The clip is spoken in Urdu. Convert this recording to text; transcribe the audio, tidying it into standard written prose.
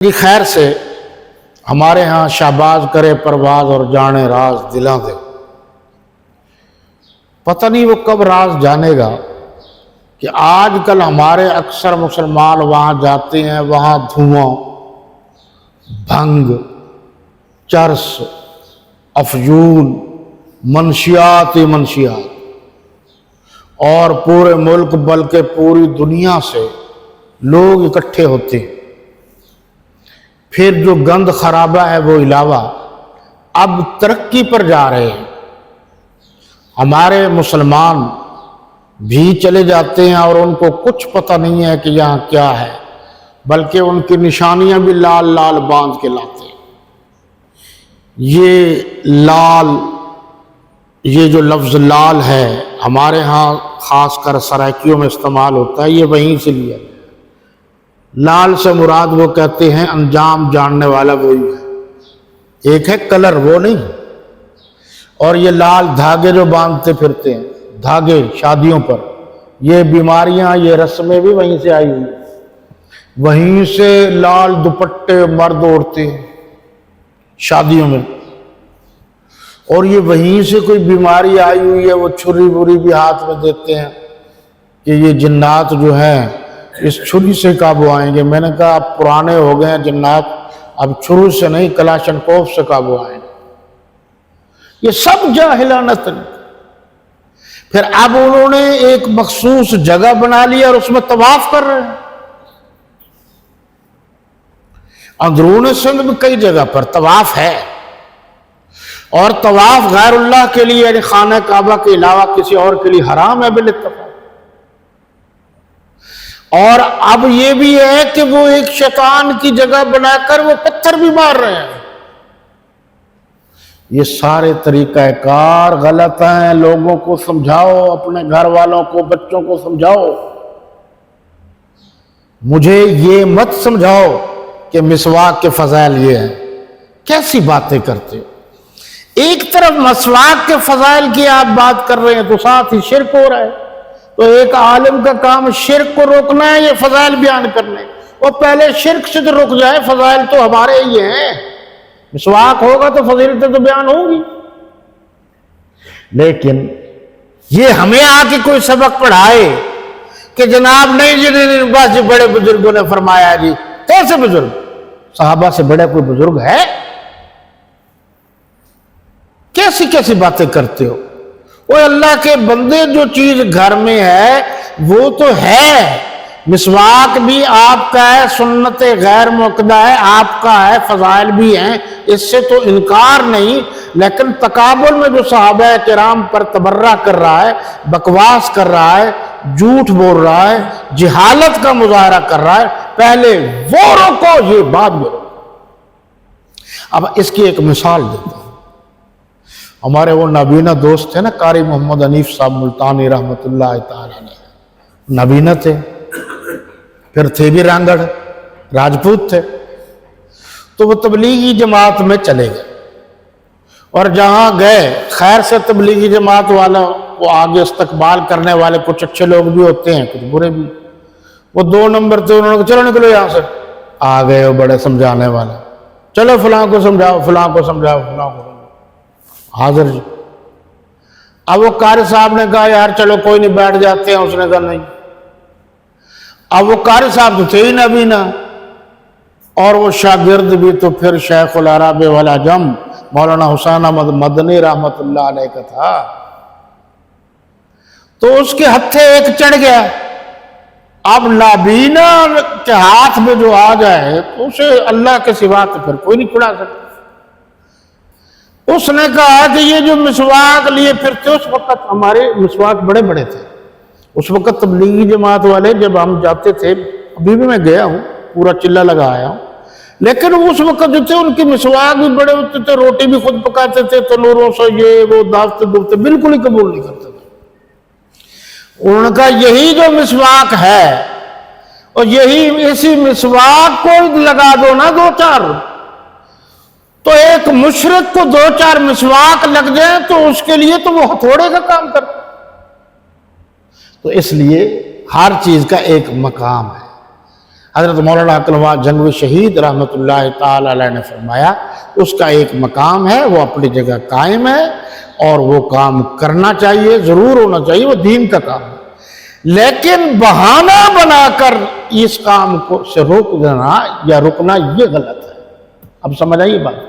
جی خیر سے ہمارے ہاں شہباز کرے پرواز اور جانے راز دلاں دے، پتہ نہیں وہ کب راز جانے گا کہ آج کل ہمارے اکثر مسلمان وہاں جاتے ہیں، وہاں دھواں، بھنگ، چرس، افیون، منشیات اور پورے ملک بلکہ پوری دنیا سے لوگ اکٹھے ہوتے ہیں۔ پھر جو گند خرابہ ہے وہ علاوہ اب ترقی پر جا رہے ہیں، ہمارے مسلمان بھی چلے جاتے ہیں اور ان کو کچھ پتہ نہیں ہے کہ یہاں کیا ہے، بلکہ ان کی نشانیاں بھی لال لال باندھ کے لاتے ہیں۔ یہ جو لفظ لال ہے ہمارے ہاں خاص کر سرائکیوں میں استعمال ہوتا ہے، یہ وہیں سے لیا ہے۔ لال سے مراد وہ کہتے ہیں انجام جاننے والا وہی ہے، ایک ہے کلر وہ نہیں۔ اور یہ لال دھاگے جو باندھتے پھرتے ہیں، دھاگے شادیوں پر، یہ بیماریاں، یہ رسمیں بھی وہیں سے آئی ہوئی، وہیں سے لال دوپٹے مرد اوڑھتے ہیں شادیوں میں، اور یہ وہیں سے کوئی بیماری آئی ہوئی ہے، وہ چھری بری بھی ہاتھ میں دیتے ہیں کہ یہ جنات جو ہیں اس چھری سے قابو آئیں گے۔ میں نے کہا اب پرانے ہو گئے ہیں جنات، اب چھری سے نہیں کلاشنکوف سے قابو آئیں گے۔ یہ سب جاہلانہ طریقہ۔ پھر اب انہوں نے ایک مخصوص جگہ بنا لی اور اس میں طواف کر رہے ہیں۔ اندرون سندھ میں کئی جگہ پر طواف ہے، اور طواف غیر اللہ کے لیے یعنی خانہ کعبہ کے علاوہ کسی اور کے لیے حرام ہے بالاتفاق۔ اور اب یہ بھی ہے کہ وہ ایک شیطان کی جگہ بنا کر وہ پتھر بھی مار رہے ہیں۔ یہ سارے طریقہ کار غلط ہیں، لوگوں کو سمجھاؤ، اپنے گھر والوں کو، بچوں کو سمجھاؤ۔ مجھے یہ مت سمجھاؤ کہ مسواک کے فضائل یہ ہیں، کیسی باتیں کرتے ہو؟ ایک طرف مسواک کے فضائل کی آپ بات کر رہے ہیں تو ساتھ ہی شرک ہو رہا ہے۔ تو ایک عالم کا کام شرک کو روکنا ہے، یہ فضائل بیان کرنے، اور پہلے شرک سے تو رک جائے، فضائل تو ہمارے ہی ہیں۔ مسواک ہوگا تو فضیلتیں تو بیان ہوں گی، لیکن یہ ہمیں آ کے کوئی سبق پڑھائے کہ جناب نہیں جی بس جی بڑے بزرگوں نے فرمایا جی۔ کیسے بزرگ؟ صحابہ سے بڑے کوئی بزرگ ہے؟ کیسی باتیں کرتے ہو؟ وہ اللہ کے بندے، جو چیز گھر میں ہے وہ تو ہے، مسواک بھی آپ کا ہے، سنت غیر مؤکدہ ہے آپ کا ہے، فضائل بھی ہیں، اس سے تو انکار نہیں، لیکن تقابل میں جو صحابہ کرام پر تبرہ کر رہا ہے، بکواس کر رہا ہے، جھوٹ بول رہا ہے، جہالت کا مظاہرہ کر رہا ہے، پہلے وہ روکو، یہ بعد میں روکو۔ اب اس کی ایک مثال دیتا ہوں۔ ہمارے وہ نابینا دوست تھے نا، قاری محمد حنیف صاحب ملتانی رحمت اللہ تعالی علیہ، نابینا تھے، پھر تھے بھی رانگڑ، راجپوت تھے، تو وہ تبلیغی جماعت میں چلے گئے، اور جہاں گئے خیر سے تبلیغی جماعت والا وہ آگے استقبال کرنے والے کچھ اچھے لوگ بھی ہوتے ہیں، کچھ برے بھی، وہ 2 نمبر تھے، انہوں نے کہا چلو نکلو یہاں سے۔ آ گئے وہ بڑے سمجھانے والے، چلو فلاں کو سمجھاؤ، فلاں کو سمجھاؤ، فلاں کو حاضر جی۔ اب وہ قاری صاحب نے کہا یار چلو کوئی نہیں بیٹھ جاتے ہیں، اس نے کہا نہیں۔ اب وہ قاری صاحب تو تھے ہی نابینا، اور وہ شاگرد بھی تو پھر شیخ العرب والعجم مولانا حسین احمد مدنی رحمت اللہ علیہ کا تھا، تو اس کے ہتھے ایک چڑھ گیا۔ اب نابینا کے ہاتھ میں جو آ جائے تو اسے اللہ کے سوا تو پھر کوئی نہیں چھڑا سکتا۔ اس نے کہا کہ یہ جو مسواک لیے پھرتے، اس وقت ہمارے مسواک بڑے بڑے تھے، اس وقت تبلیغی جماعت والے جب ہم جاتے تھے، ابھی بھی میں گیا ہوں، پورا چلہ لگا آیا ہوں، لیکن اس وقت جو تھے ان کی مسواک بھی بڑے ہوتے تھے، روٹی بھی خود پکاتے تھے، تنوروں سے یہ وہ دعوتے دعوتے بالکل ہی قبول نہیں کرتے تھے۔ انہوں نے کہا یہی جو مسواک ہے، اور یہی اسی مسواک کو لگا دو نا 2-4، تو ایک مشرک کو 2-4 مسواک لگ جائیں تو اس کے لیے تو وہ ہتھوڑے کا کام کرتا۔ تو اس لیے ہر چیز کا ایک مقام ہے۔ حضرت مولانا عقلوا جنگوی شہید رحمۃ اللہ تعالی علیہ نے فرمایا اس کا ایک مقام ہے، وہ اپنی جگہ قائم ہے اور وہ کام کرنا چاہیے، ضرور ہونا چاہیے، وہ دین کا کام ہے، لیکن بہانہ بنا کر اس کام کو سے روک دینا یا رکنا یہ غلط ہے۔ اب سمجھ آئیے بات؟